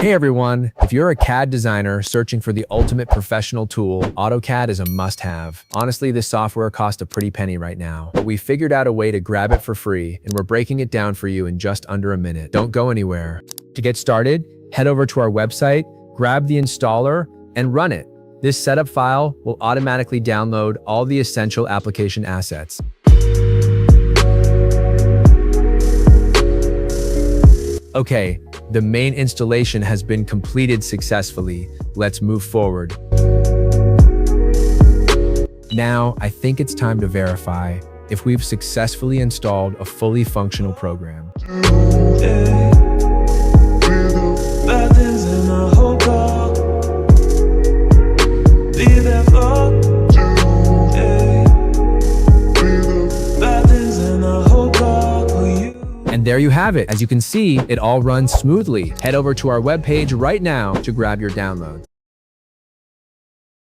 Hey everyone, if you're a CAD designer searching for the ultimate professional tool, AutoCAD is a must-have. Honestly, this software costs a pretty penny right now, but we figured out a way to grab it for free, and we're breaking it down for you in just under a minute. Don't go anywhere. To get started, head over to our website, grab the installer, and run it. This setup file will automatically download all the essential application assets. Okay, the main installation has been completed successfully. Let's move forward. Now, I think it's time to verify if we've successfully installed a fully functional program. And there you have it. As you can see, it all runs smoothly. Head over to our webpage right now to grab your download.